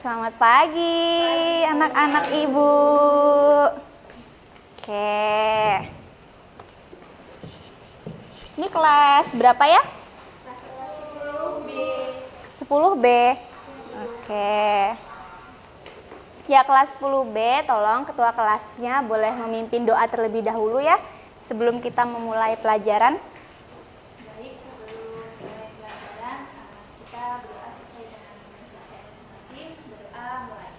Selamat pagi, anak-anak ibu. Oke. Ini kelas berapa ya? Kelas 10B. 10B. Oke. Ya, kelas 10B, tolong ketua kelasnya boleh memimpin doa terlebih dahulu ya sebelum kita memulai pelajaran. Baik, sebelum mulai pelajaran, kita berdoa sesuai dengan bacaan masing-masing. Berdoa mulai.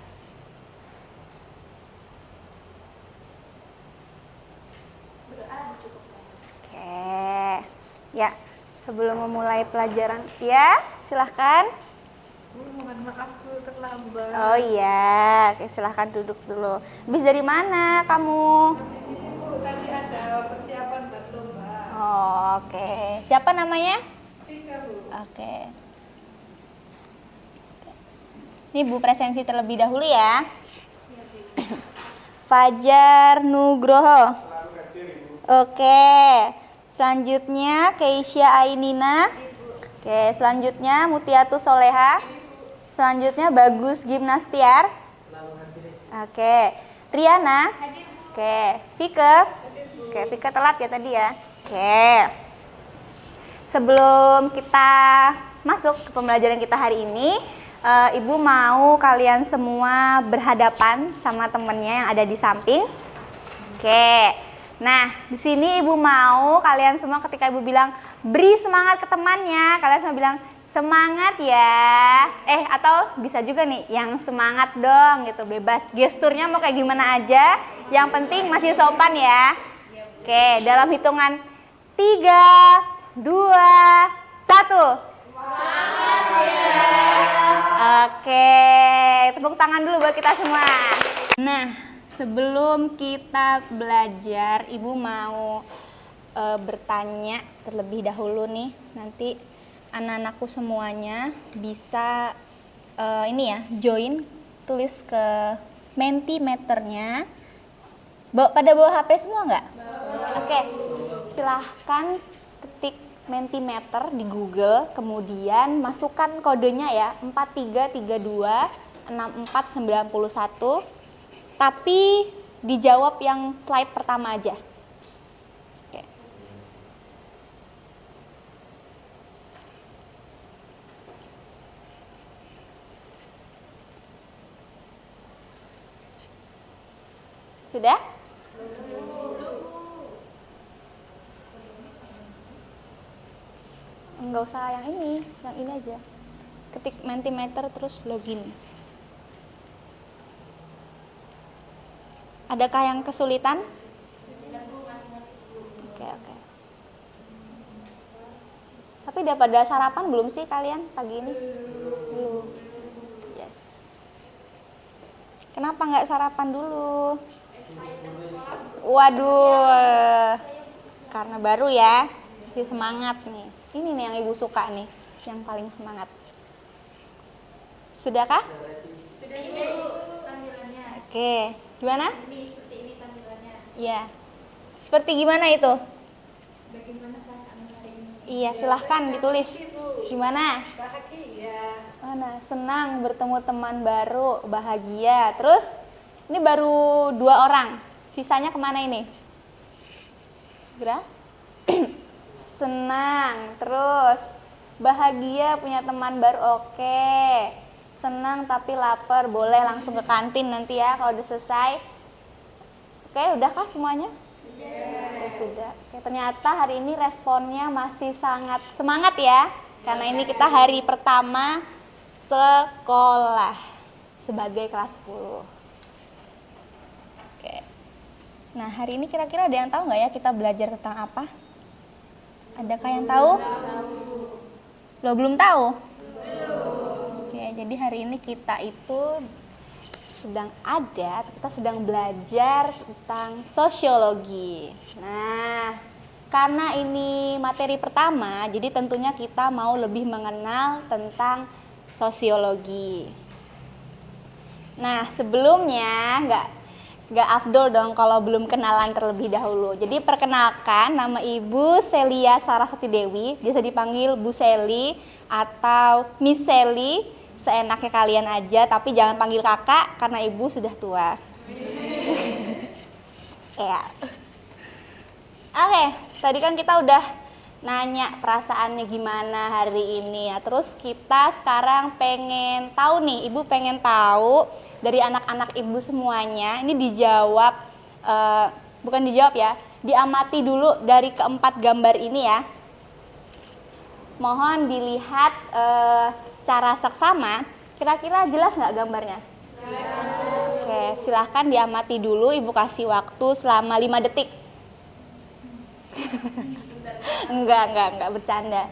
Berdoa dicukupkan. Oke. Ya, sebelum memulai pelajaran, ya, silahkan. Mohon maaf aku terlambat. Oh iya, oke, silahkan duduk dulu. Habis dari mana kamu? Ibu tadi ada persiapan buat lomba. Oh, oke. Siapa namanya? Vika, Bu. Oke. Ini Bu presensi terlebih dahulu ya. Fajar Nugroho. Oke. Selanjutnya Keisha Ainina. Oke, selanjutnya Mutiatus Soleha. Selanjutnya Bagus Gimnastiar. Oke. Riana. Oke. Vika. Oke, Vika telat ya tadi ya. Oke. Sebelum kita masuk ke pembelajaran kita hari ini, Ibu mau kalian semua berhadapan sama temennya yang ada di samping. Oke. Nah, di sini Ibu mau kalian semua ketika Ibu bilang beri semangat ke temannya, kalian semua bilang semangat ya. Atau bisa juga nih yang semangat dong gitu, bebas. Gesturnya mau kayak gimana aja, yang penting masih sopan ya. Oke, dalam hitungan 3, 2, 1. Semangat ya. Oke, tepuk tangan dulu buat kita semua. Nah, sebelum kita belajar, Ibu mau bertanya terlebih dahulu nih. Nanti anak-anakku semuanya bisa join, tulis ke Mentimeternya. Pada bawa HP semua nggak? Oke, silahkan ketik Mentimeter di Google, kemudian masukkan kodenya ya 43326491, tapi dijawab yang slide pertama aja. Oke. Sudah? Enggak usah yang ini aja. Ketik Mentimeter terus login. Adakah yang kesulitan? Oke. Tapi udah pada sarapan belum sih kalian pagi ini? Belum. Yes. Kenapa nggak sarapan dulu? Waduh, karena baru ya, masih semangat nih. Ini nih yang Ibu suka nih, yang paling semangat. Sudahkah? Sudah Ibu tampilannya. Oke, gimana? Ini seperti ini tampilannya. Iya. Seperti gimana itu? Bagaimana perasaan hari ini? Iya, silahkan ditulis. Gimana? Bahagia. Mana? Senang bertemu teman baru, bahagia. Terus, ini baru 2 orang. Sisanya kemana ini? Segera. Senang, terus bahagia punya teman baru, oke. Senang tapi lapar, boleh langsung ke kantin nanti ya kalau udah selesai. Oke, udahkah semuanya? Sudah. Oke, ternyata hari ini responnya masih sangat semangat ya, karena ini kita hari pertama sekolah sebagai kelas 10. Oke. Nah, hari ini kira-kira ada yang tahu nggak ya kita belajar tentang apa? Adakah yang tahu? Lo belum tahu? Belum. Oke, jadi hari ini kita itu kita sedang belajar tentang sosiologi. Nah, karena ini materi pertama, jadi tentunya kita mau lebih mengenal tentang sosiologi. Nah, sebelumnya nggak afdol dong kalau belum kenalan terlebih dahulu. Jadi perkenalkan, nama Ibu Celia Saraswati Dewi, biasa dipanggil Bu Seli atau Miss Seli. seenaknya kalian aja, tapi jangan panggil kakak karena ibu sudah tua. Ya. Oke, tadi kan kita udah nanya perasaannya gimana hari ini ya. Terus kita sekarang pengen tahu nih, ibu pengen tahu dari anak-anak ibu semuanya. Ini dijawab, bukan dijawab ya, diamati dulu dari keempat gambar ini ya. Mohon dilihat secara seksama, kira-kira jelas nggak gambarnya? Oke, silahkan diamati dulu, ibu kasih waktu selama 5 detik. Enggak, bercanda.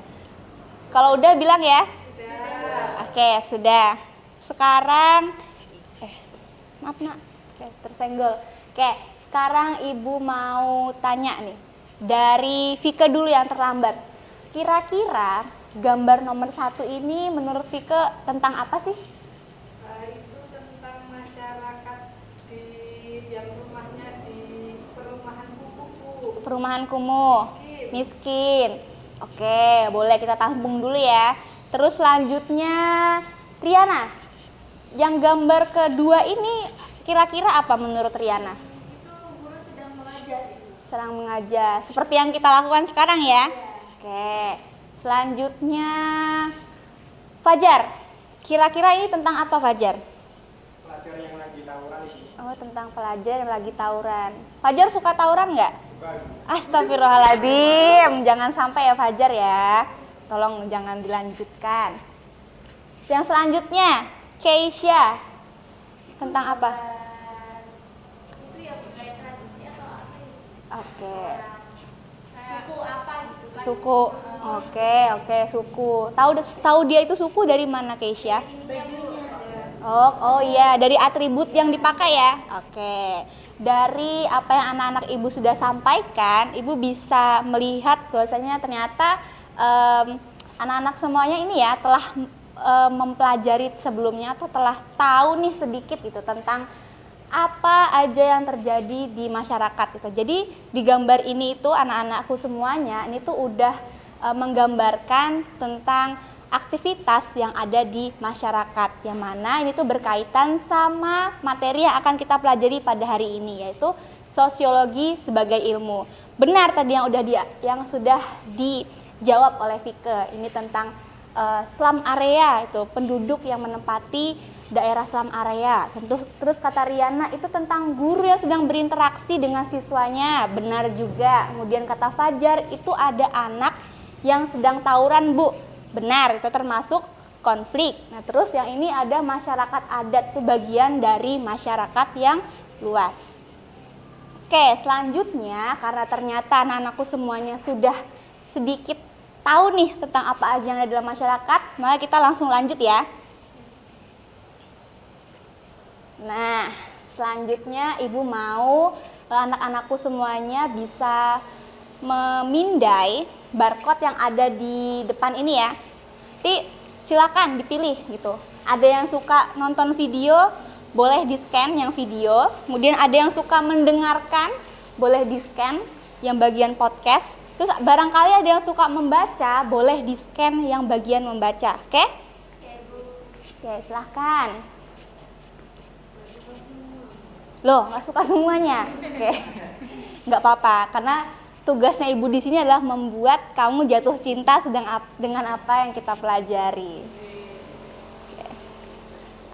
Kalau udah bilang ya. Oke, sudah. Sekarang, maaf nak, oke, tersenggol. Oke, sekarang ibu mau tanya nih, dari Vike dulu yang terlambat. Kira-kira gambar nomor 1 ini menurut Vike tentang apa sih? Itu tentang masyarakat yang rumahnya di perumahan kuku. Perumahan kumuh, miskin. Oke, boleh kita tampung dulu ya. Terus selanjutnya Riana, yang gambar kedua ini kira-kira apa menurut Riana? Itu guru sedang mengajar. Sedang mengajar, seperti yang kita lakukan sekarang ya. Oke, selanjutnya Fajar, kira-kira ini tentang apa Fajar? Pelajar yang lagi tawuran itu. Oh, tentang pelajar yang lagi tawuran. Fajar suka tawuran nggak? Astagfirullahaladzim, jangan sampai ya Fajar ya. Tolong jangan dilanjutkan. Yang selanjutnya, Keisha, tentang apa? Itu ya budaya tradisi atau apa ya? Oke, Suku apa gitu kan? suku. Oke, suku. Tahu dia itu suku dari mana Keisha? Oh iya, dari atribut yang dipakai ya. Oke. Dari apa yang anak-anak ibu sudah sampaikan, ibu bisa melihat bahwasanya ternyata anak-anak semuanya ini ya telah mempelajari sebelumnya atau telah tahu nih sedikit gitu tentang apa aja yang terjadi di masyarakat gitu. Jadi di gambar ini itu anak-anakku semuanya ini tuh udah menggambarkan tentang aktivitas yang ada di masyarakat, yang mana ini tuh berkaitan sama materi yang akan kita pelajari pada hari ini, yaitu sosiologi sebagai ilmu. Benar tadi yang sudah dijawab oleh Vike, ini tentang slum area, itu penduduk yang menempati daerah slum area. Terus kata Riana itu tentang guru yang sedang berinteraksi dengan siswanya, benar juga. Kemudian kata Fajar itu ada anak yang sedang tawuran Bu, benar, itu termasuk konflik. Nah terus yang ini ada masyarakat adat, itu bagian dari masyarakat yang luas. Oke, selanjutnya karena ternyata anak-anakku semuanya sudah sedikit tahu nih tentang apa aja yang ada dalam masyarakat, maka kita langsung lanjut ya. Nah, selanjutnya ibu mau anak-anakku semuanya bisa memindai barcode yang ada di depan ini ya. Nanti silakan dipilih gitu. Ada yang suka nonton video, boleh di-scan yang video. Kemudian ada yang suka mendengarkan, boleh di-scan yang bagian podcast. Terus barangkali ada yang suka membaca, boleh di-scan yang bagian membaca. Oke? Oke, silahkan. Loh, nggak suka semuanya? Oke, nggak apa-apa, karena tugasnya ibu di sini adalah membuat kamu jatuh cinta dengan apa yang kita pelajari. Oke.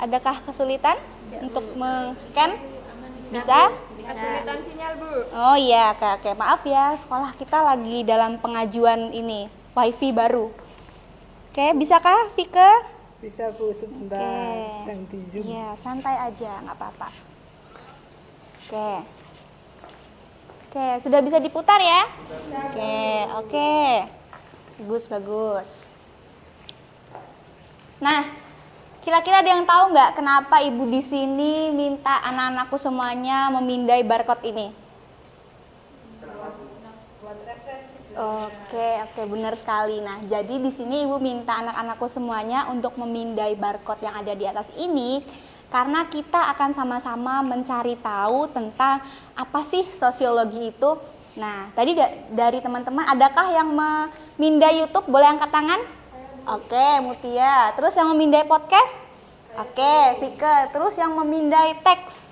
Adakah kesulitan untuk men-scan? Bisa? Kesulitan sinyal Bu. Oh iya, oke. Maaf ya, sekolah kita lagi dalam pengajuan ini, wifi baru. Oke, bisakah Vike? Bisa Bu, sebentar. Oke. Sedang di Zoom. Iya, santai aja, nggak apa-apa. Oke, sudah bisa diputar ya? Oke. Bagus. Nah, kira-kira ada yang tahu nggak kenapa ibu di sini minta anak-anakku semuanya memindai barcode ini? Buat referensi. Oke, benar sekali. Nah, jadi di sini ibu minta anak-anakku semuanya untuk memindai barcode yang ada di atas ini karena kita akan sama-sama mencari tahu tentang apa sih sosiologi itu. Nah, tadi dari teman-teman adakah yang memindai YouTube? Boleh angkat tangan? Oke, Mutia. Terus yang memindai podcast? Oke, Vike. Terus yang memindai teks.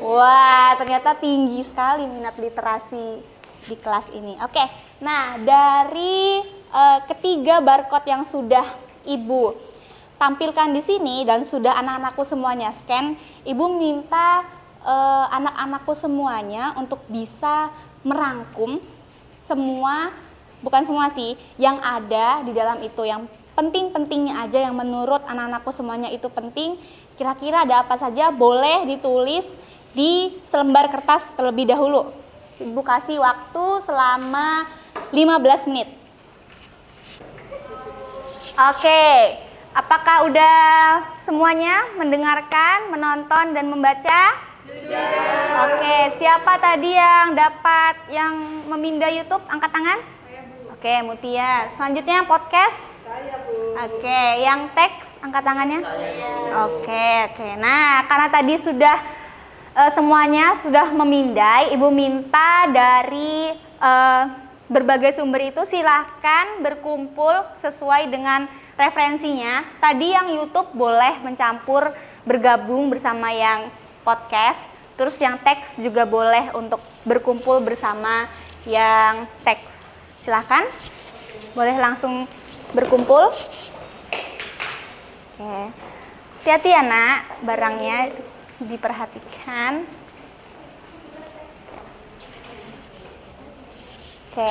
Wah, ternyata tinggi sekali minat literasi di kelas ini. Oke, nah dari ketiga barcode yang sudah Ibu tampilkan di sini dan sudah anak-anakku semuanya scan, Ibu minta anak-anakku semuanya untuk bisa merangkum semua, bukan semua sih, yang ada di dalam itu, yang penting-pentingnya aja, yang menurut anak-anakku semuanya itu penting. Kira-kira ada apa saja, boleh ditulis di selembar kertas terlebih dahulu. Ibu kasih waktu selama 15 menit. Oke, apakah udah semuanya mendengarkan, menonton, dan membaca? Sudah. Oke, siapa tadi yang dapat yang memindai YouTube? Angkat tangan. Saya, Bu. Oke, Mutia. Selanjutnya podcast. Saya, Bu. Oke, yang teks angkat tangannya. Oke. Nah, karena tadi sudah semuanya sudah memindai, Ibu minta dari berbagai sumber itu silahkan berkumpul sesuai dengan referensinya. Tadi yang YouTube boleh mencampur bergabung bersama yang podcast. Terus yang teks juga boleh untuk berkumpul bersama yang teks. Silahkan, boleh langsung berkumpul. Oke, hati-hati ya nak, barangnya diperhatikan. Oke,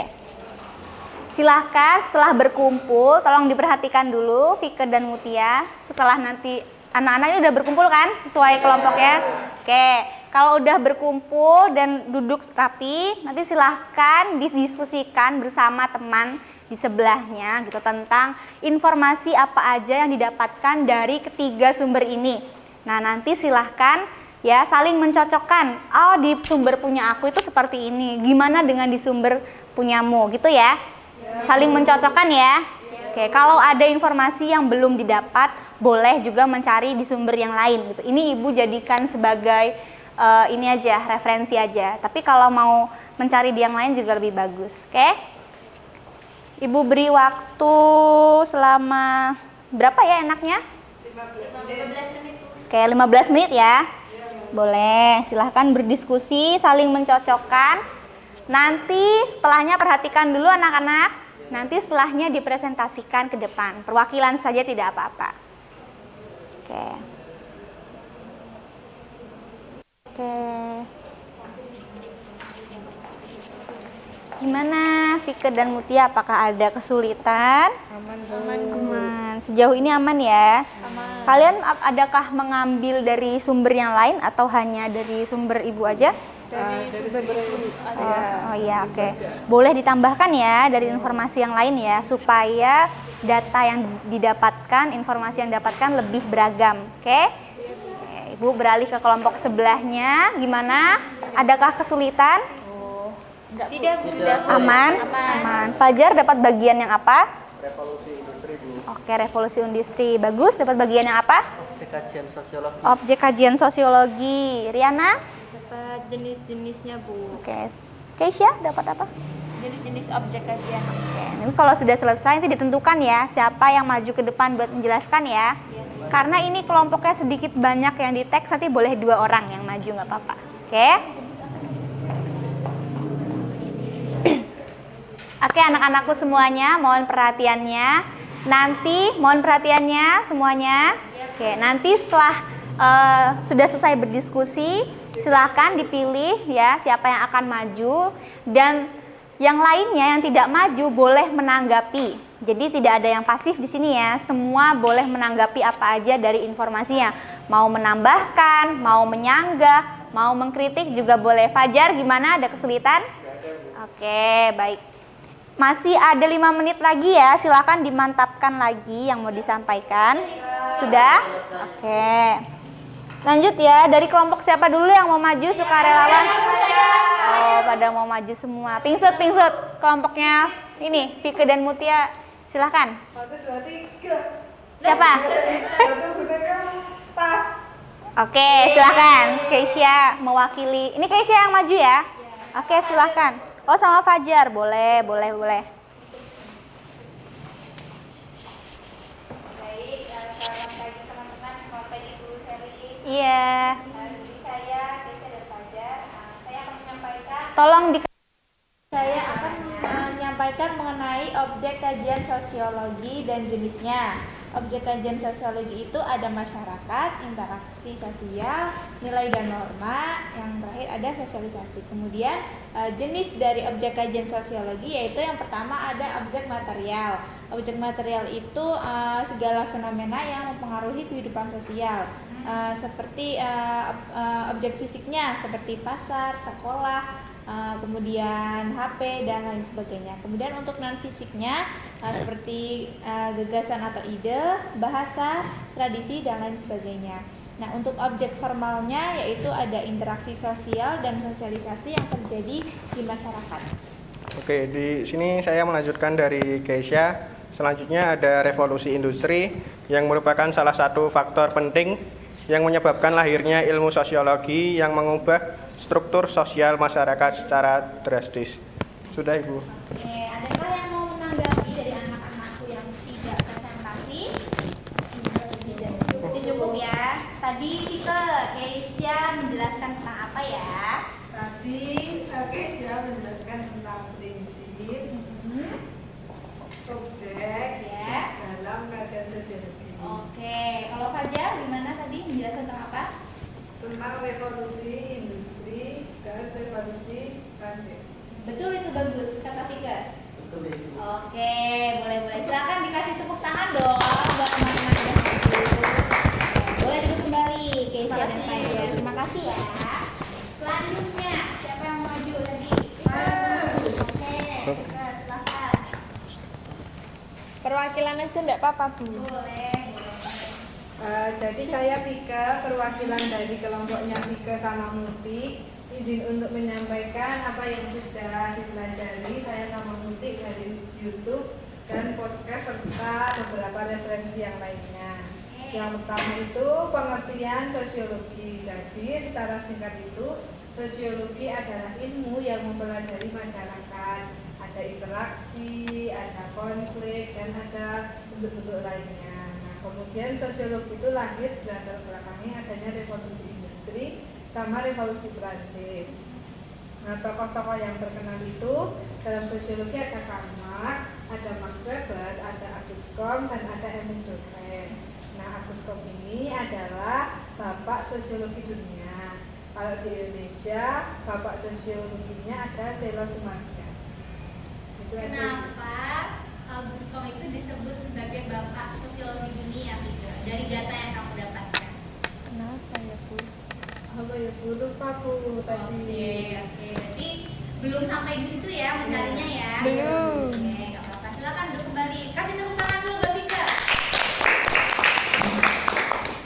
silahkan setelah berkumpul tolong diperhatikan dulu Vike dan Mutia. Setelah nanti anak-anak ini udah berkumpul kan sesuai kelompoknya. Oke, kalau udah berkumpul dan duduk rapi, nanti silahkan didiskusikan bersama teman di sebelahnya gitu tentang informasi apa aja yang didapatkan dari ketiga sumber ini. Nah, nanti silahkan ya saling mencocokkan. Oh, di sumber punya aku itu seperti ini. Gimana dengan di sumber punyamu gitu ya? Saling mencocokkan ya. Oke, kalau ada informasi yang belum didapat, boleh juga mencari di sumber yang lain gitu. Ini Ibu jadikan sebagai ini aja, referensi aja. Tapi kalau mau mencari di yang lain juga lebih bagus. Oke? Ibu beri waktu selama berapa ya enaknya? 15 menit. Oke, 15 menit ya. Boleh, silahkan berdiskusi, saling mencocokkan. Nanti setelahnya perhatikan dulu anak-anak. Nanti setelahnya dipresentasikan ke depan. Perwakilan saja tidak apa-apa. Oke. Gimana Vike dan Mutia, apakah ada kesulitan? Aman. Sejauh ini aman ya? Aman. Kalian adakah mengambil dari sumber yang lain atau hanya dari sumber Ibu aja? Dari sumber itu ada. Oh iya, oke. Boleh ditambahkan ya dari informasi yang lain ya, supaya data yang didapatkan, informasi yang didapatkan lebih beragam. Oke? Ibu beralih ke kelompok sebelahnya. Gimana? Adakah kesulitan? Tidak, Bu. Aman? Fajar dapat bagian yang apa? Revolusi industri, Bu. Oke, revolusi industri. Bagus, dapat bagian yang apa? Objek kajian sosiologi. Objek kajian sosiologi. Riana? Dapat jenis-jenisnya, Bu. Oke. Keisha dapat apa? Jenis-jenis objek kajian. Oke, ini kalau sudah selesai nanti ditentukan ya siapa yang maju ke depan buat menjelaskan ya. Karena ini kelompoknya sedikit banyak yang di teks, nanti boleh 2 orang yang maju nggak apa-apa. Oke? Oke, anak-anakku semuanya, mohon perhatiannya. Nanti mohon perhatiannya semuanya. Oke, nanti setelah sudah selesai berdiskusi, silahkan dipilih ya siapa yang akan maju, dan yang lainnya yang tidak maju boleh menanggapi. Jadi tidak ada yang pasif di sini ya. Semua boleh menanggapi apa aja dari informasinya. Mau menambahkan, mau menyanggah, mau mengkritik juga boleh. Fajar gimana? Ada kesulitan? Oke, baik. Masih ada 5 menit lagi ya. Silakan dimantapkan lagi yang mau disampaikan. Sudah? Oke. Lanjut ya, dari kelompok siapa dulu yang mau maju, sukarelawan? Oh, pada mau maju semua. Pingsut. Kelompoknya ini, Vike dan Mutia, silakan. 1, 2, 3. Siapa? Satu gunakan tas. Oke, silakan. Keisha mewakili. Ini Keisha yang maju ya? Oke, silakan. Oh, sama Fajar. Boleh. Baik, selamat pagi teman-teman. Selamat pagi Iya. Jadi saya Keisha dan Fajar, saya akan menyampaikan Tolong di Saya akan menyampaikan mengenai objek kajian sosiologi dan jenisnya. Objek kajian sosiologi itu ada masyarakat, interaksi sosial, nilai dan norma, yang terakhir ada sosialisasi. Kemudian jenis dari objek kajian sosiologi yaitu yang pertama ada objek material. Objek material itu segala fenomena yang mempengaruhi kehidupan sosial. Seperti objek fisiknya seperti pasar, sekolah, kemudian HP dan lain sebagainya. Kemudian untuk non fisiknya seperti gagasan atau ide, bahasa, tradisi dan lain sebagainya. Nah, untuk objek formalnya yaitu ada interaksi sosial dan sosialisasi yang terjadi di masyarakat. Oke, di sini saya melanjutkan dari Keisha. Selanjutnya ada revolusi industri yang merupakan salah satu faktor penting yang menyebabkan lahirnya ilmu sosiologi yang mengubah struktur sosial masyarakat secara drastis. Sudah, Ibu. Oke, adakah yang mau menanggapi dari anak-anakku yang tidak presentasi? Itu cukup ya. Tadi Tika, Keisha menjelaskan tentang apa ya? Tadi Keisha menjelaskan tentang prinsip objek Ya. dalam kajian sosiologi. Oke, kalau Fajar gimana tadi menjelaskan tentang apa? Tentang revolusi industri dan revolusi Prancis. Betul, itu bagus kata Tika. Oke, boleh. Silakan dikasih tepuk tangan dong buat teman-teman yang udah maju. Boleh duduk kembali, Keisha dan Fajar. Terima kasih ya. Selanjutnya, siapa yang mau maju tadi? Tika. Oke, Tika, silakan. Perwakilan aja enggak apa-apa, Bu. Boleh. Jadi saya Vika, perwakilan dari kelompoknya Vika sama Muti. Izin untuk menyampaikan apa yang sudah dipelajari saya sama Muti dari YouTube dan podcast serta beberapa referensi yang lainnya. Yang pertama itu pengertian sosiologi. Jadi secara singkat itu sosiologi adalah ilmu yang mempelajari masyarakat. Ada interaksi, ada konflik, dan ada bentuk-bentuk lainnya. Kemudian sosiologi itu lahir di latar belakangnya adanya revolusi industri sama revolusi Prancis. Nah, tokoh-tokoh yang terkenal itu dalam sosiologi ada Karl Marx, ada Max Weber, ada Auguste Comte, dan ada Emile Durkheim. Nah, Auguste Comte ini adalah bapak sosiologi dunia. Kalau di Indonesia, bapak sosiologinya ada Selo Sumarja. Itu aja. Kenapa Auguste Comte itu disebut sebagai bapak sosiologi dunia, Tika? Dari data yang kamu dapatkan. Kenapa ya, Bu? Apa ya, Bu? Lupa Bu tadi. Oke. Berarti belum sampai di situ ya mencarinya ya? Belum. Oke, nggak apa-apa. Silakan duduk kembali. Kasih tepuk tangan dulu buat Tika.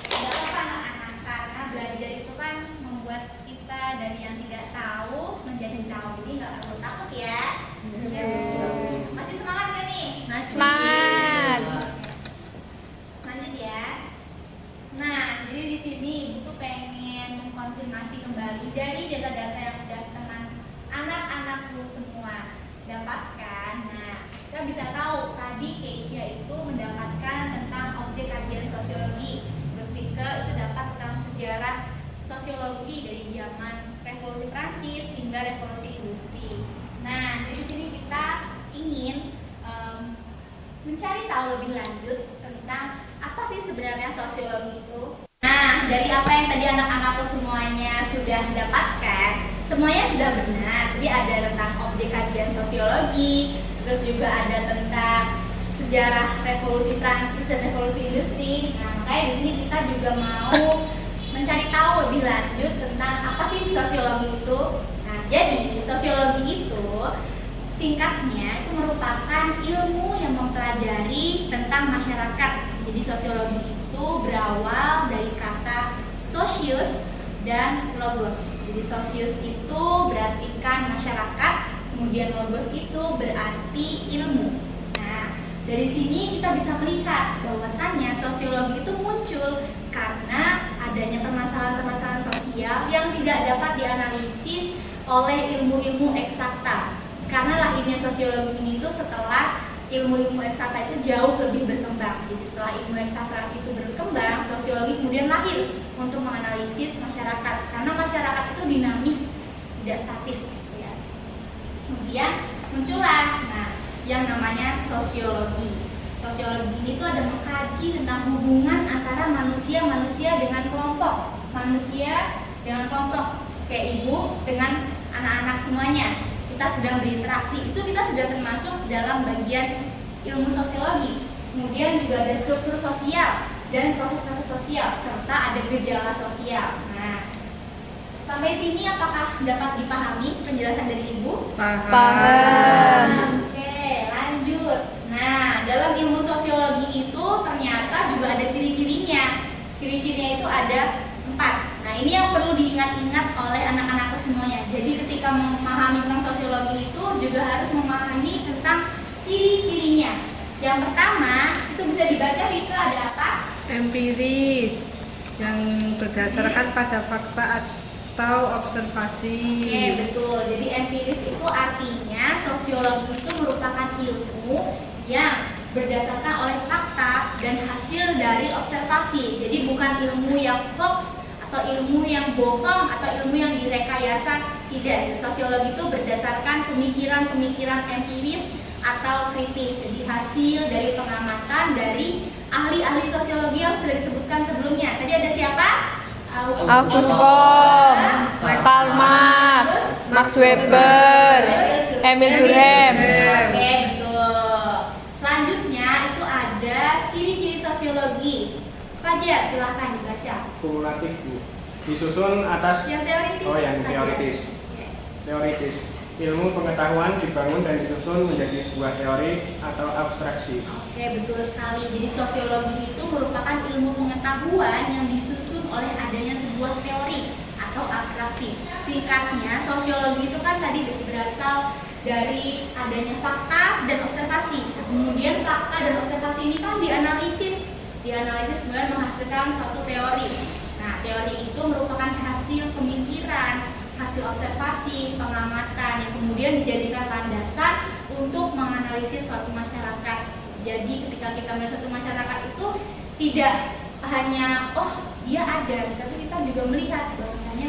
Nggak apa-apa anak-anak, karena belajar itu kan membuat kita dari yang tidak tahu menjadi tahu. Ini nggak perlu takut ya. Masih semangat kan nih? Semangat. Lanjut ya. Nah, jadi di sini Ibu tuh pengen mengkonfirmasi kembali dari data-data yang udah teman anak-anakku semua dapatkan. Nah, kita bisa tahu tadi Keisha itu mendapatkan tentang objek kajian sosiologi. Terus Vika itu dapat tentang sejarah sosiologi dari zaman revolusi Prancis hingga revolusi industri. Nah, jadi di sini kita ingin mencari tahu lebih lanjut tentang apa sih sebenarnya sosiologi itu. Nah, dari apa yang tadi anak-anakku semuanya sudah dapatkan, semuanya sudah benar. Jadi ada tentang objek kajian sosiologi, terus juga ada tentang sejarah revolusi Prancis dan revolusi industri. Nah, makanya di sini kita juga mau mencari tahu lebih lanjut tentang apa sih sosiologi itu. Nah, jadi sosiologi itu singkatnya itu merupakan ilmu yang mempelajari tentang masyarakat. Jadi sosiologi itu berawal dari kata socius dan logos. Jadi socius itu berarti kan masyarakat, kemudian logos itu berarti ilmu. Nah, dari sini kita bisa melihat bahwasannya sosiologi itu muncul karena adanya permasalahan-permasalahan sosial yang tidak dapat dianalisis oleh ilmu-ilmu eksakta. Karena lahirnya sosiologi ini itu setelah ilmu-ilmu eksakta itu jauh lebih berkembang. Jadi setelah ilmu eksakta itu berkembang, sosiologi kemudian lahir untuk menganalisis masyarakat, karena masyarakat itu dinamis, tidak statis. Ya. Kemudian muncullah yang namanya sosiologi. Sosiologi ini tuh ada mengkaji tentang hubungan antara manusia dengan kelompok, manusia dengan kelompok, kayak ibu dengan anak-anak semuanya. Kita sedang berinteraksi, itu kita sudah termasuk dalam bagian ilmu sosiologi. Kemudian juga ada struktur sosial dan proses-proses sosial, serta ada gejala sosial. Nah, sampai sini apakah dapat dipahami penjelasan dari ibu? Paham. Oke, lanjut. Nah, dalam ilmu sosiologi itu ternyata juga ada ciri-cirinya. Ciri-cirinya itu ada 4. Nah, ini yang perlu diingat-ingat oleh anak-anakku semuanya. Jadi ketika memahami tentang sosiologi itu juga harus memahami tentang ciri-cirinya. Yang pertama, itu bisa dibaca Vika, ada apa? Empiris yang berdasarkan pada fakta atau observasi. Oke, betul. Jadi empiris itu artinya sosiologi itu merupakan ilmu yang berdasarkan oleh fakta dan hasil dari observasi. Jadi bukan ilmu yang hoax atau ilmu yang bohong atau ilmu yang direkayasa. Tidak. Sosiologi itu berdasarkan pemikiran-pemikiran empiris atau kritis. Jadi hasil dari pengamatan dari ahli-ahli sosiologi yang sudah disebutkan sebelumnya. Tadi ada siapa? August Comte, Karl Marx, Max Weber, Emil Durkheim. Oke, betul. Selanjutnya itu ada ciri-ciri sosiologi. Fajar, silahkan dibaca. Kumulatif, Bu. Disusun atas Yang teoritis. yang Fajar. teoritis. Oke. Teoritis. Ilmu pengetahuan dibangun dan disusun menjadi sebuah teori atau abstraksi. Oke, betul sekali. Jadi sosiologi itu merupakan ilmu pengetahuan yang disusun oleh adanya sebuah teori atau abstraksi. Singkatnya, sosiologi itu kan tadi berasal dari adanya fakta dan observasi. Kemudian fakta dan observasi ini kan dianalisis kemudian menghasilkan suatu teori. Nah, teori itu merupakan hasil pemikiran, hasil observasi, pengamatan yang kemudian dijadikan landasan untuk menganalisis suatu masyarakat. Jadi ketika kita melihat suatu masyarakat itu tidak hanya dia ada, tapi kita juga melihat bahwasanya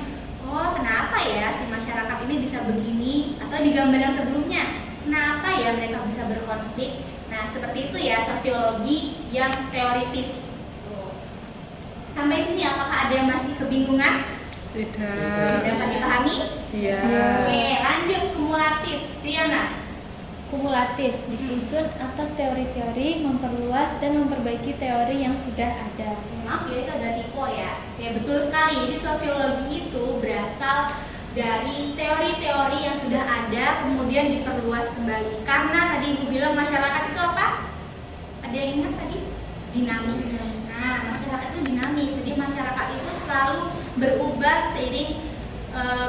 kenapa ya si masyarakat ini bisa begini, atau di gambar yang sebelumnya kenapa ya mereka bisa berkonflik. Nah, seperti itu ya sosiologi yang teoritis. Sampai sini apakah ada yang masih kebingungan? Tidak. Dapat dipahami? Iya. Oke, lanjut kumulatif. Riana. Kumulatif disusun atas teori-teori, memperluas dan memperbaiki teori yang sudah ada. Maaf ya, itu ada tipe ya. Oke, betul sekali. Jadi sosiologi itu berasal dari teori-teori yang sudah ada kemudian diperluas kembali. Karena tadi Ibu bilang masyarakat itu apa? Ada yang ingat tadi? Dinamis. Nah, masyarakat itu dinamis. Jadi masyarakat itu selalu berubah seiring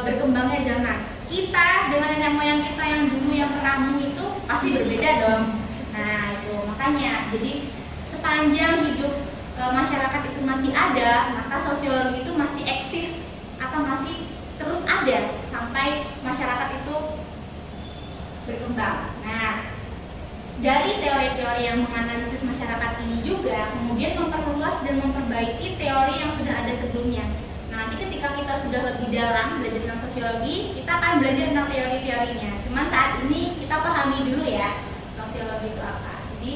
berkembangnya zaman. Kita dengan nenek moyang kita yang dulu yang ramu itu pasti berbeda dong. Nah, itu makanya. Jadi sepanjang hidup masyarakat itu masih ada, maka sosiologi itu masih eksis atau masih terus ada sampai masyarakat itu berkembang. Nah, dari teori-teori yang menganalisis masyarakat ini juga kemudian memperluas dan memperbaiki teori yang sudah ada sebelumnya. Nah, nanti ketika kita sudah lebih dalam belajar tentang sosiologi, kita akan belajar tentang teori-teorinya. Cuman saat ini kita pahami dulu ya sosiologi itu apa. Jadi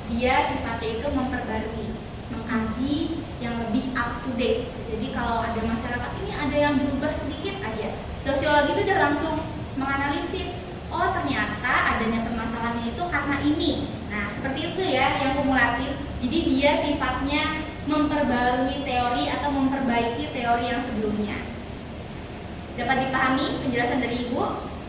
dia sifatnya itu memperbarui, mengkaji yang lebih up to date. Jadi kalau ada masyarakat ini ada yang berubah sedikit aja, sosiologi itu udah langsung menganalisis. Oh, ternyata adanya permasalahan itu karena ini. Nah, seperti itu ya yang kumulatif. Jadi dia sifatnya memperbarui teori atau memperbaiki teori yang sebelumnya. Dapat dipahami penjelasan dari Ibu?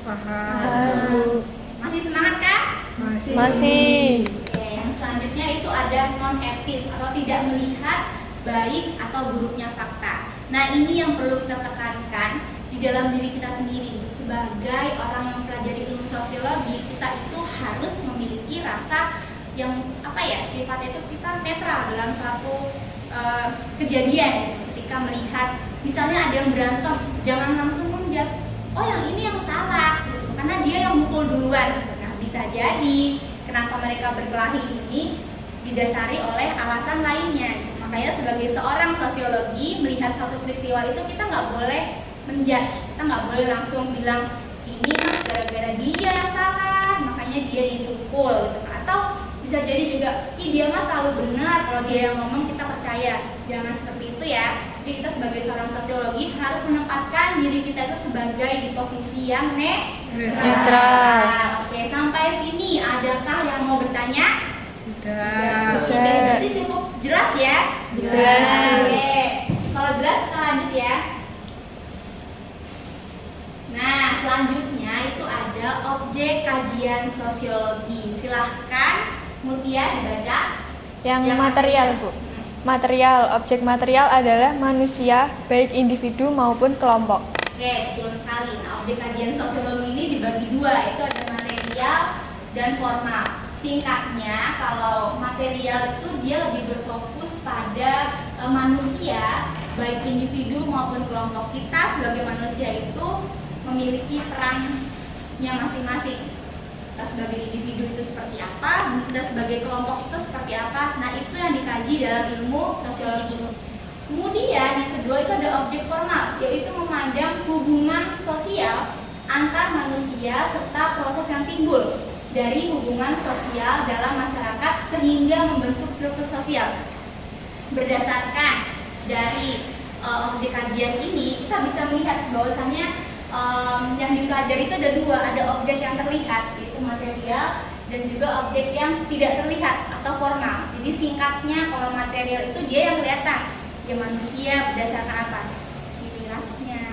Paham. Masih semangat kan? Masih. Oke, yang selanjutnya itu ada non etis atau tidak melihat baik atau buruknya fakta. Nah, ini yang perlu kita tekankan di dalam diri kita sendiri. Sebagai orang yang mempelajari ilmu sosiologi, kita itu harus memiliki rasa yang sifatnya itu kita netral dalam suatu kejadian gitu. Ketika melihat misalnya ada yang berantem, jangan langsung menjudge, oh yang ini yang salah gitu, karena dia yang mukul duluan gitu. Nah, bisa jadi kenapa mereka berkelahi ini didasari oleh alasan lainnya. Makanya sebagai seorang sosiologi melihat satu peristiwa itu kita nggak boleh menjudge, kita nggak boleh langsung bilang ini mah gara-gara dia yang salah, makanya dia dipukul gitu. Atau bisa jadi juga, ih dia mah selalu benar, kalau dia yang ngomong kita percaya. Jangan seperti itu ya. Jadi kita sebagai seorang sosiologi harus menempatkan diri kita itu sebagai di posisi yang Netral. Oke, sampai sini adakah yang mau bertanya? Sudah. Oke, berarti cukup jelas ya? Jelas. Oke, kalau jelas kita lanjut ya. Nah, selanjutnya itu ada objek kajian sosiologi. Silahkan Mutia dibaca. Yang material, Bu. Material, objek material adalah manusia, baik individu maupun kelompok. Oke, betul sekali. Nah, objek kajian sosiologi ini dibagi dua, itu ada material dan formal. Singkatnya, kalau material itu dia lebih berfokus pada manusia, baik individu maupun kelompok. Kita sebagai manusia itu memiliki perannya masing-masing. Kita sebagai individu itu seperti apa, dan kita sebagai kelompok itu seperti apa. Nah, itu yang dikaji dalam ilmu sosiologi. Kemudian yang kedua itu ada objek formal, yaitu memandang hubungan sosial antar manusia serta proses yang timbul dari hubungan sosial dalam masyarakat sehingga membentuk struktur sosial. Berdasarkan dari objek kajian ini, kita bisa melihat bahwasannya yang dipelajari itu ada dua, ada objek yang terlihat yaitu material dan juga objek yang tidak terlihat atau formal. Jadi singkatnya kalau material itu dia yang kelihatan, ya manusia berdasarkan apa? Ciri rasnya,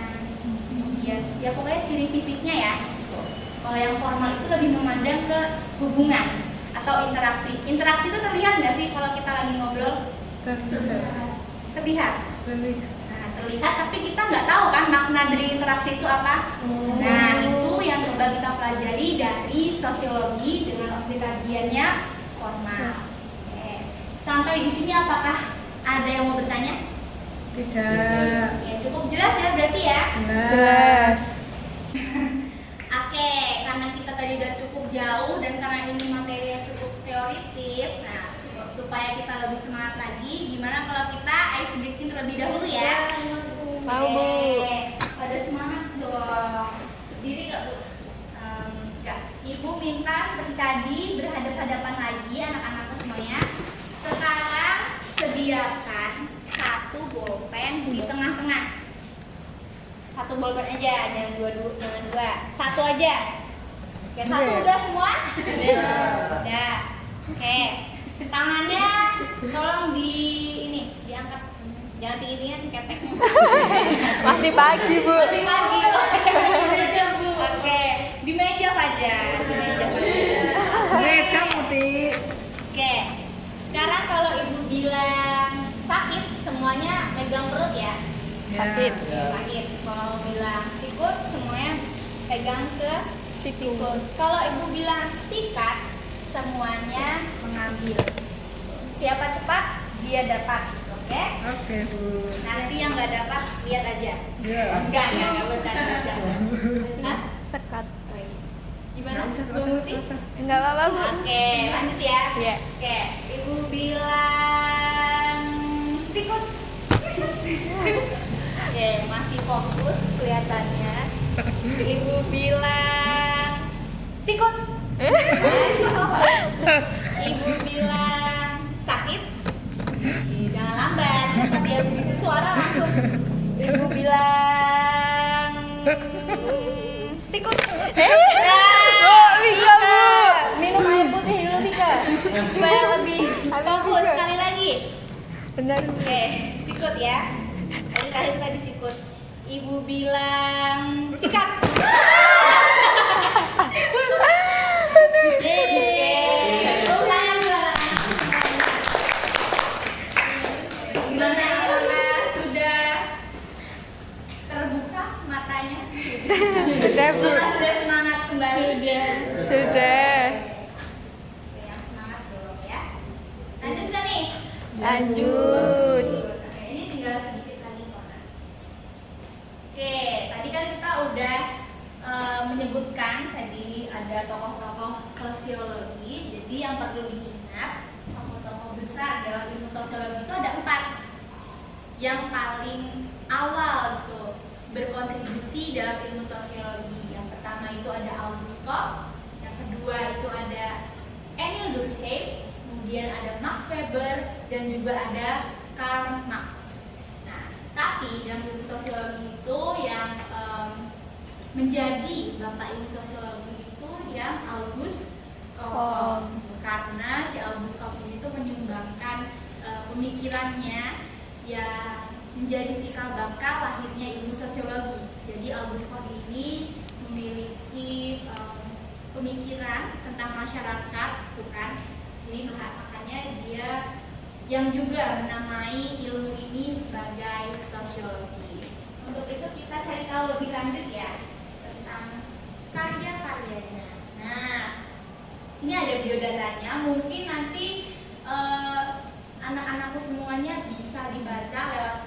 kemudian ya pokoknya ciri fisiknya ya. Kalau yang formal itu lebih memandang ke hubungan atau interaksi. Interaksi itu terlihat nggak sih kalau kita lagi ngobrol? Terlihat. Terlihat, tapi kita nggak tahu kan makna dari interaksi itu apa. Nah, itu yang coba kita pelajari dari sosiologi dengan objek kajiannya formal. Oke. Sampai di sini apakah ada yang mau bertanya? Tidak. Ya, cukup jelas ya berarti ya. Jelas. Oke, karena kita tadi udah cukup jauh dan karena ini materi yang cukup teoritis, nah supaya kita lebih semangat lagi, gimana kalau kita ice breaking terlebih dahulu ya? Mau, Bu. Pada semangat dong. Berdiri nggak, Bu? Enggak. Ibu minta seperti tadi berhadap-hadapan lagi anak-anakku semuanya. Sekarang sediakan satu bolpen di tengah-tengah. Satu bolpen aja, jangan dua. Satu aja. Oke, satu udah semua? Udah. Oke. Tangannya tolong diangkat. Jangan tinggi-tinggi keteknya. Masih pagi, Bu. Masih pagi. Oke, di meja aja. Meja Muti. Oke. Sekarang kalau Ibu bilang sakit, semuanya megang perut ya. Sakit. Sakit. Kalau bilang sikut, semuanya pegang ke Siku. sikut. Kalau Ibu bilang sikat, semuanya mengambil. Siapa cepat, dia dapat. Oke? Oke, Bu. Nanti yang nggak dapat, lihat aja. Ya. Enggak bertanya aja. Hah? Sekat. Oh, iya. Gimana? Nggak usah, Bu nggak usah, Muti? nggak usah. Enggak apa-apa, Bu. Oke, lanjut ya. Iya. Oke, Ibu bilang sikut. Oke, masih fokus kelihatannya. Ibu bilang sikut. Masih fokus. Ibu bilang sakit. Jangan lambat, cepat ya, begitu suara langsung. Ibu bilang sikut. Bisa, Bu. Minum air putih dulu, Bika. Supaya lebih fokus. Sekali lagi. Benar. Oke, sikut ya. Tadi tadi sikut. Ibu bilang sikat. Yeay. Gimana? Apakah sudah terbuka matanya? Sudah, Bu. Apakah sudah semangat kembali? Sudah. Oke, yang semangat dong ya. Lanjut nggak nih? Lanjut. Oke, ini tinggal sedikit lagi kok. Oke, tadi kan kita udah menyebutkan tadi ada tokoh tokoh-tokoh sosiologi. Jadi yang perlu diingat, tokoh-tokoh besar dalam ilmu sosiologi itu ada 4. Yang paling awal itu berkontribusi dalam ilmu sosiologi. Yang pertama itu ada Auguste Comte, yang kedua itu ada Emile Durkheim, kemudian ada Max Weber, dan juga ada Karl Marx. Nah, tapi dalam ilmu sosiologi itu yang menjadi bapak ilmu sosiologi itu yang Auguste Comte, karena si Auguste Comte itu menyumbangkan pemikirannya ya menjadi cikal bakal lahirnya ilmu sosiologi. Jadi Auguste Comte ini memiliki pemikiran tentang masyarakat, bukan? Ini makanya dia yang juga menamai ilmu ini sebagai sosiologi. Untuk itu kita cari tahu lebih lanjut ya tentang karya-karyanya. Nah, ini ada biodatanya. Mungkin nanti anak-anakku semuanya bisa dibaca lewat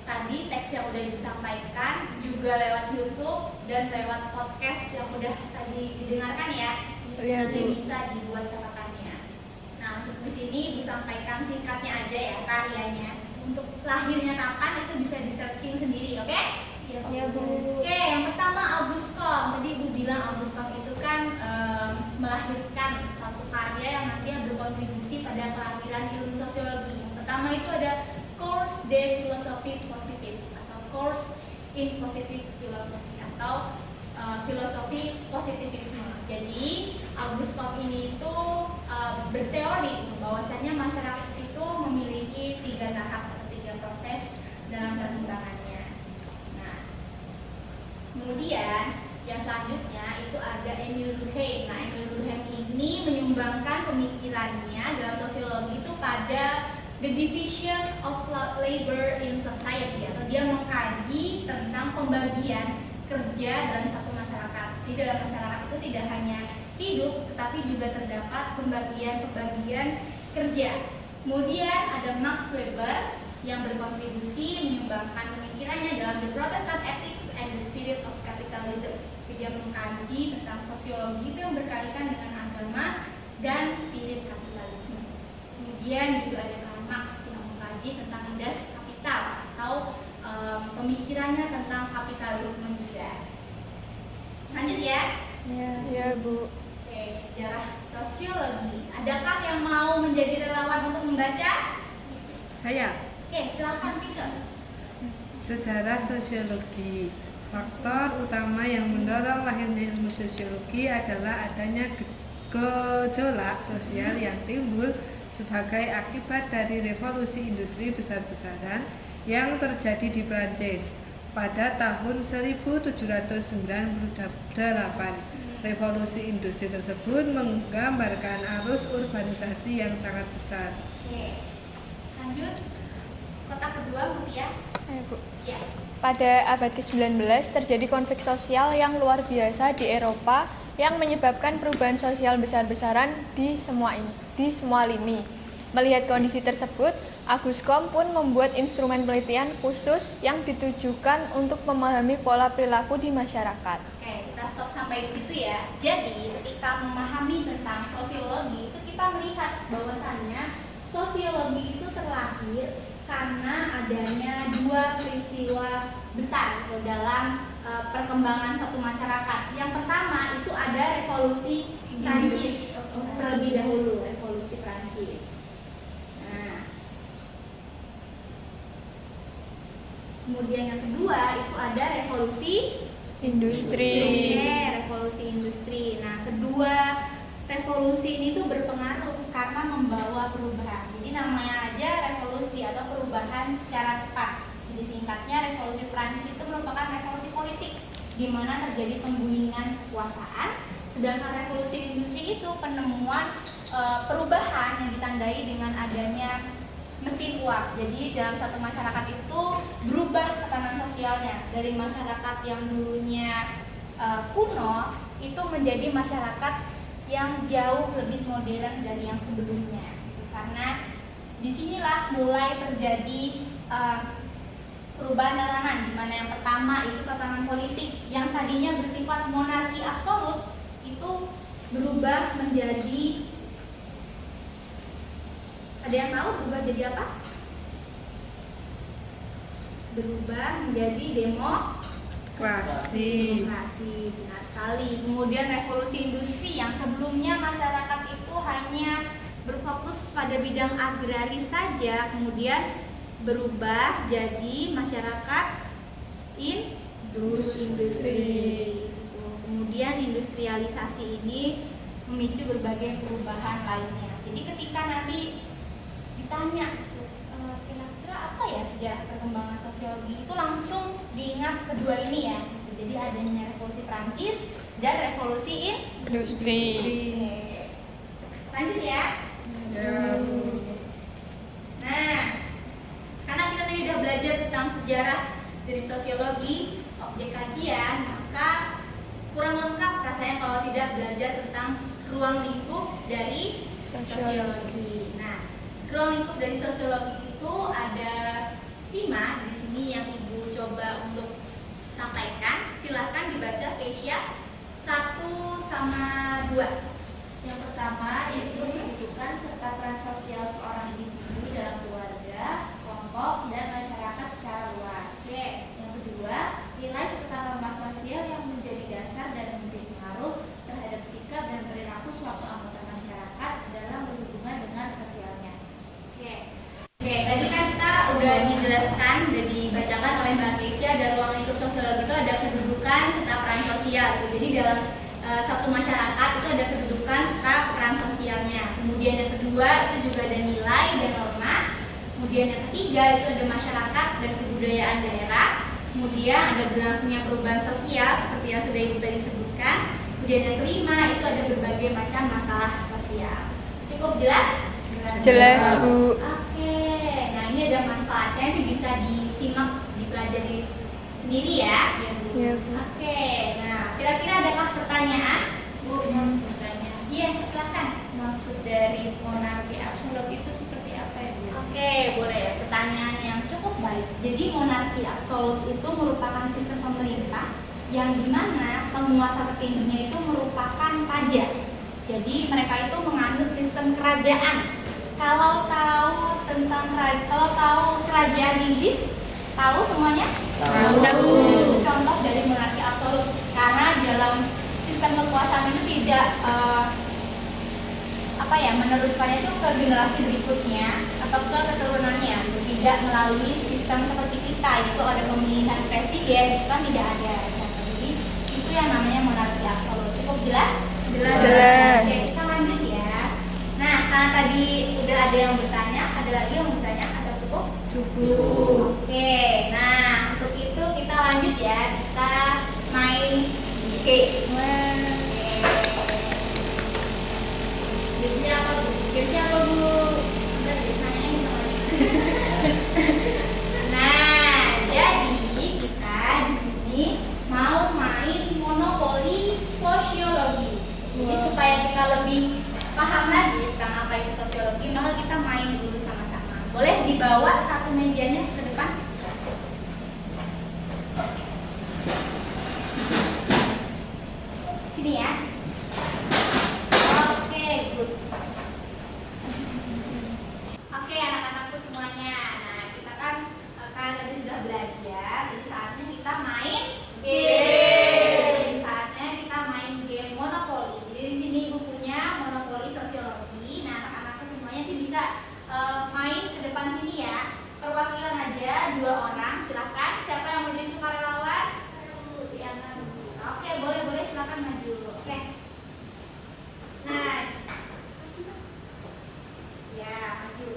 tadi teks yang udah Ibu sampaikan, juga lewat YouTube dan lewat podcast yang udah tadi didengarkan ya. Nanti bisa dibuat catatannya. Nah, untuk di sini Ibu sampaikan singkatnya aja ya karyanya. Untuk lahirnya kapan itu bisa di searching sendiri, oke? Ya, Bu. Oke, yang pertama Auguste Comte. Tadi Ibu bilang Auguste Comte itu kan melahirkan satu karya yang nantinya berkontribusi pada kelahiran ilmu sosiologi. Yang pertama itu ada Cours de Philosophie Positive atau Cours in Positive Philosophy atau filosofi positivisme. Jadi Auguste Comte ini itu berteori bahwasanya masyarakat itu memiliki 3 tahap atau 3 proses dalam perkembangannya. Nah, kemudian yang selanjutnya itu ada Emile Durkheim. Nah, Emile Durkheim ini menyumbangkan pemikirannya dalam sosiologi itu pada the division of labor in society, atau dia mengkaji tentang pembagian kerja dalam satu masyarakat. Di dalam masyarakat itu tidak hanya hidup, tetapi juga terdapat pembagian kerja. Kemudian ada Max Weber yang berkontribusi menyumbangkan pemikirannya dalam The Protestant Ethics and the Spirit of Capitalism. Dia mengkaji tentang sosiologi itu yang berkaitan dengan agama dan spirit kapitalisme. Kemudian juga ada Karl Marx yang mengkaji tentang Das Kapital atau pemikirannya tentang kapitalisme juga. Lanjut ya. Ya, Bu. Oke, sejarah sosiologi. Adakah yang mau menjadi relawan untuk membaca? Saya. Oke, silakan Pika. Sejarah sosiologi. Faktor utama yang mendorong lahirnya ilmu sosiologi adalah adanya gejolak sosial yang timbul sebagai akibat dari revolusi industri besar-besaran yang terjadi di Prancis pada tahun 1798. Revolusi industri tersebut menggambarkan arus urbanisasi yang sangat besar. Oke, lanjut. Kotak kedua, Mutia. Ayo, Bu. Ya. Pada abad ke-19 terjadi konflik sosial yang luar biasa di Eropa yang menyebabkan perubahan sosial besar-besaran di semua lini. Melihat kondisi tersebut, Auguste Comte pun membuat instrumen penelitian khusus yang ditujukan untuk memahami pola perilaku di masyarakat. Oke, kita stop sampai di situ ya. Jadi, ketika memahami tentang sosiologi itu kita melihat bahwasannya sosiologi itu terlahir karena adanya 2 peristiwa besar gitu, dalam perkembangan suatu masyarakat. Yang pertama itu ada revolusi Prancis terlebih dahulu, revolusi Prancis. Nah, kemudian yang kedua itu ada revolusi Industri. Oke, revolusi industri. Nah, kedua revolusi ini tuh berpengaruh karena membawa perubahan. Jadi namanya aja revolusi atau perubahan secara cepat. Jadi singkatnya revolusi Prancis itu merupakan revolusi politik di mana terjadi penggulingan kekuasaan. Sedangkan revolusi industri itu penemuan perubahan yang ditandai dengan adanya mesin uap. Jadi dalam satu masyarakat itu berubah tatanan sosialnya dari masyarakat yang dulunya kuno itu menjadi masyarakat yang jauh lebih modern dari yang sebelumnya. Karena disinilah mulai terjadi perubahan tatanan, di mana yang pertama itu tatanan politik yang tadinya bersifat monarki absolut itu berubah menjadi, ada yang tahu berubah jadi apa? Berubah menjadi Demokrasi. demokrasi, benar sekali. Kemudian revolusi industri yang sebelumnya masyarakat itu hanya berfokus pada bidang agraris saja, kemudian berubah jadi masyarakat industri. Kemudian industrialisasi ini memicu berbagai perubahan lainnya. Jadi ketika nanti ditanya kira-kira apa ya sejarah perkembangan sosiologi, itu langsung diingat kedua ini ya. Jadi adanya revolusi Prancis dan revolusi Industri. Oke. Lanjut ya. Nah, karena kita tadi udah belajar tentang sejarah dari sosiologi, objek kajian, maka kurang lengkap rasanya kalau tidak belajar tentang ruang lingkup dari sosiologi. Nah, ruang lingkup dari sosiologi itu ada 5 di sini yang Ibu coba untuk sampaikan. Silahkan dibaca Keisha 1 sama 2. Yang pertama yaitu kedudukan serta peran sosial seorang individu dalam keluarga, kelompok, dan masyarakat secara luas. Oke. Yang kedua, nilai serta norma sosial yang menjadi dasar dan memberi pengaruh terhadap sikap dan perilaku suatu anggota masyarakat dalam berhubungan dengan sosialnya. Oke, tadi kan kita udah dijelaskan, udah dibacakan oleh Mbak Keisha, dan ruang lingkup sosiologi itu ada kedudukan serta peran sosial gitu. Jadi dalam suatu masyarakat itu ada kedudukan serta peran sosialnya. Kemudian yang kedua itu juga ada nilai dan norma. Kemudian yang ketiga itu ada masyarakat dan kebudayaan daerah. Kemudian ada berlangsungnya perubahan sosial seperti yang sudah Ibu tadi sebutkan. Kemudian yang kelima itu ada berbagai macam masalah sosial. Cukup jelas? Jelas, Bu. Oke, nah ini ada manfaatnya, ini bisa disimak, dipelajari sendiri ya. Iya, Bu. Oke, nah kira-kira adakah pertanyaan? Bu, mau bertanya. Iya, silakan. Maksud dari monarki absolut itu seperti apa ya, Bu? Oke, boleh. Pertanyaan yang cukup baik. Jadi monarki absolut itu merupakan sistem pemerintah yang dimana penguasa tertingginya itu merupakan raja. Jadi mereka itu menganut sistem kerajaan. Kalau tahu kerajaan Inggris, tahu semuanya? Tahu. Itu contoh dari monarki absolut. Karena dalam sistem kekuasaan itu tidak meneruskannya itu ke generasi berikutnya atau ke keturunannya, tidak melalui sistem seperti kita, itu ada pemilihan presiden, itu kan tidak ada. Jadi itu yang namanya monarki absolut. Cukup jelas? Jelas. Oke, kita lanjut ya. Nah, karena tadi udah ada yang bertanya, ada lagi yang bertanya atau cukup? Cukup. Oke, nah untuk itu kita lanjut ya, kita main game. Gamesnya apa, Bu? Gamesnya apa, Bu? Udah, biasanya ini Nah, jadi kita di sini mau main monopoli sosiologi. Jadi supaya kita lebih paham lagi tentang apa itu sosiologi, maka kita main dulu sama-sama. Boleh dibawa satu mejanya ke depan? Sini ya. Oke, good. Oke, anak-anakku semuanya. Nah, kita kan kalian tadi sudah belajar, jadi saatnya kita main game. Saatnya kita main game monopoli. Jadi di sini Ibu punya monopoli sosiologi. Nah, anak-anakku semuanya nanti bisa main ke depan sini ya. Perwakilan aja 2 orang, silakan. Siapa yang mau jadi sukarelawan? Diana. Oke, boleh silakan maju. Oke. Nah, ya, maju.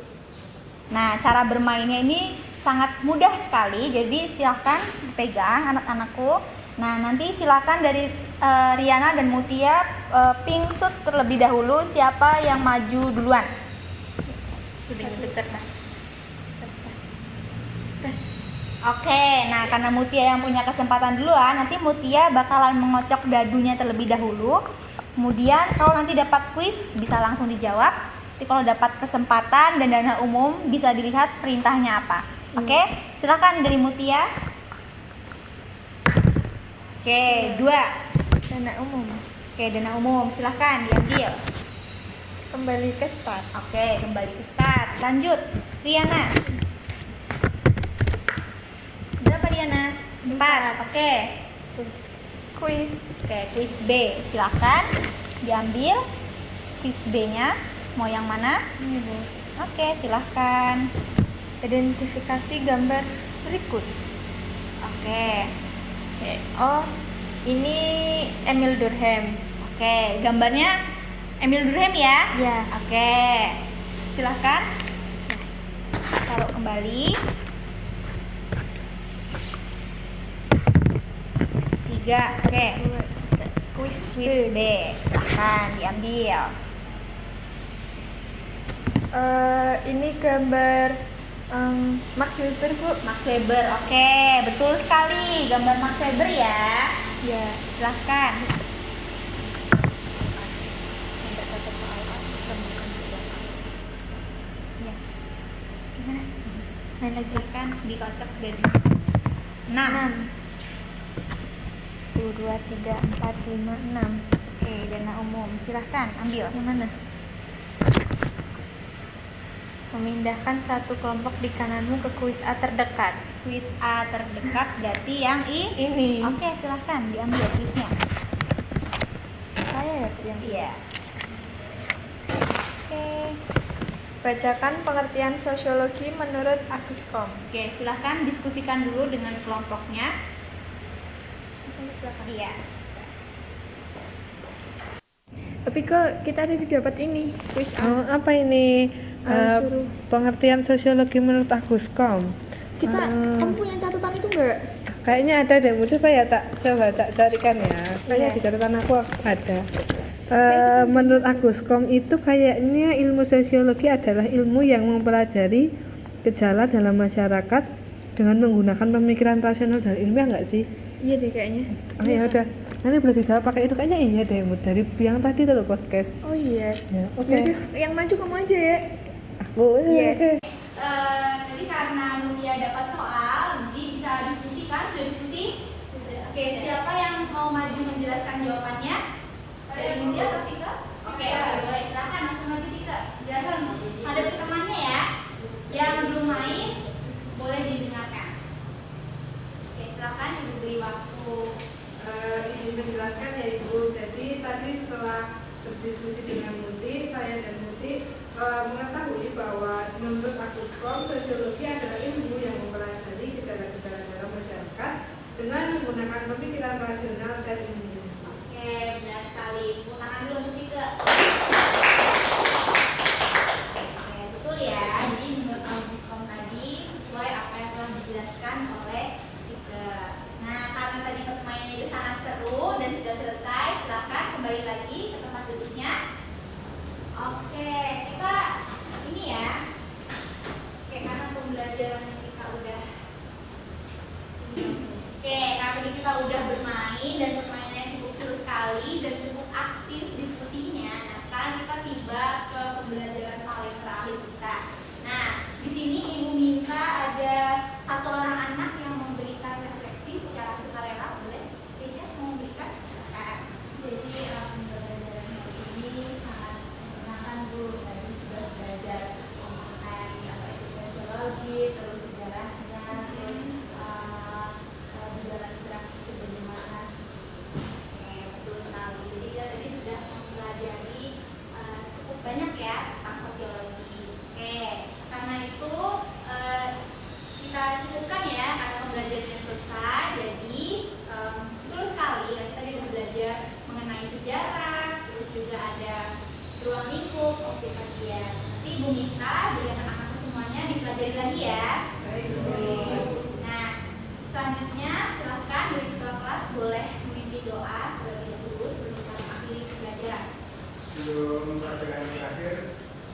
Nah, cara bermainnya ini sangat mudah sekali. Jadi silahkan pegang anak-anakku. Nah, nanti silakan dari Riana dan Mutia pingsut terlebih dahulu siapa yang maju duluan. Oke, nah karena Mutia yang punya kesempatan duluan, nanti Mutia bakalan mengocok dadunya terlebih dahulu. Kemudian kalau nanti dapat kuis bisa langsung dijawab. Tapi kalau dapat kesempatan dan dana umum bisa dilihat perintahnya apa. Oke, silakan dari Mutia. Oke, 2. Dana umum. Oke, dana umum, silahkan diambil. Kembali ke start. Oke, kembali ke start. Lanjut, Riana. Berapa Riana? 4. Oke. Kuis. Oke, kuis B. Silahkan diambil kuis B-nya. Mau yang mana? Ini Bu. Oke, silahkan. Identifikasi gambar berikut. Oke. Oke. Oh, ini Emil Durkheim. Oke, gambarnya Emil Durkheim ya? Ya. Oke. Silahkan. Taruh kembali. 3. Oke. Kuis Kuis B. Silahkan diambil. Ini gambar Max Weber Bu. Max Weber. Oke, betul sekali. Gambar Max Weber ya. Ya. Silahkan. Ya. Gimana? Main lagi kan dikocok dari 6. 1, 2, 3, 4, 5, 6. Oke, dana umum. Silahkan ambil. Yang mana? Memindahkan satu kelompok di kananmu ke kuis A terdekat. Kuis A terdekat berarti yang Ini. Oke, silahkan diambil kuisnya. Saya ya yang Iya. Oke. Bacakan pengertian sosiologi menurut Agus Kom. Oke, silahkan diskusikan dulu dengan kelompoknya. Iya. Tapi kok kita ada didapat ini kuis A. Oh, apa ini? Suruh. Pengertian sosiologi menurut Agus Kom. Kamu punya catatan itu enggak? Kayaknya ada deh, coba ya coba carikan ya. Kayaknya Iya. di catatan aku ada. Menurut Agus Kom itu kayaknya ilmu sosiologi adalah ilmu yang mempelajari gejala dalam masyarakat dengan menggunakan pemikiran rasional dan ilmiah, enggak sih? Iya deh kayaknya. Oh ya udah, nanti boleh dijawab pakai itu, kayaknya iya deh, Mut. Dari yang tadi tuh podcast. Oh iya. Ya, oke. Yaudah, yang maju kamu aja ya. Aku Iya. oke. Jadi karena Mutia dapat soal, jadi bisa diskusikan. Sudah diskusi? Sudah. Oke, siapa yang mau maju menjelaskan jawabannya? Dari Mutia atau Tika? Oke, boleh. Silakan langsung maju Tika. Jelaskan. Ada temannya ya. Yang belum main boleh didengarkan. Oke, silakan Ibu beri waktu. Izin menjelaskan ya Ibu. Jadi tadi setelah berdiskusi dengan Muti, saya dan Muti mengetahui bahwa menurut Agus Kom, sosiologi adalah ilmu yang mempelajari gejala-gejala dalam masyarakat dengan menggunakan pemikiran rasional dan ilmiah. Oke, benar sekali. Tepuk tangan dulu untuk Tika. Oke, betul ya. Jadi menurut Agus Kom tadi sesuai apa yang telah dijelaskan oleh Tika. Nah, karena tadi permainannya itu sangat seru dan sudah selesai, silakan kembali lagi ke tempat duduknya. Oke, kita ini ya. Oke, karena pembelajaran kita udah Oke, karena tadi kita udah bermain dan permainannya cukup seru sekali dan cukup aktif diskusinya. Nah, sekarang kita tiba ke pembelajaran paling terakhir kita. Nah, di sini Ibu minta ada satu orang anak yang memberikan refleksi secara sukarela, boleh? Keisha mau memberikan? Silakan. Jadi pembelajaran hari ini sangat menyenangkan Bu. Tadi sudah belajar mengenai apa itu sosiologi, terus sejarahnya, terus di dalam interaksi itu bagaimana. Oke, betul sekali. Jadi kita tadi sudah mempelajari cukup banyak ya tentang sosiologi. Oke, karena itu kita cukupkan ya karena pembelajarannya selesai. Jadi betul sekali kan kita sudah belajar mengenai sejarah, terus juga ada ruang lingkup, objek kajian. Nanti Ibu minta dengan anak-anak semuanya dipelajari lagi ya. Nah, selanjutnya silahkan dari ketua kelas boleh memimpin doa terlebih dahulu sebelum kita mengakhiri pembelajaran. Sebelum pelajaran terakhir,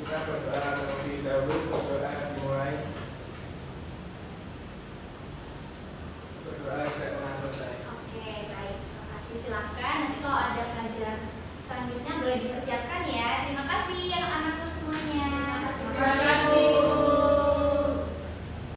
kita berdoa terlebih dahulu. Berdoa dimulai.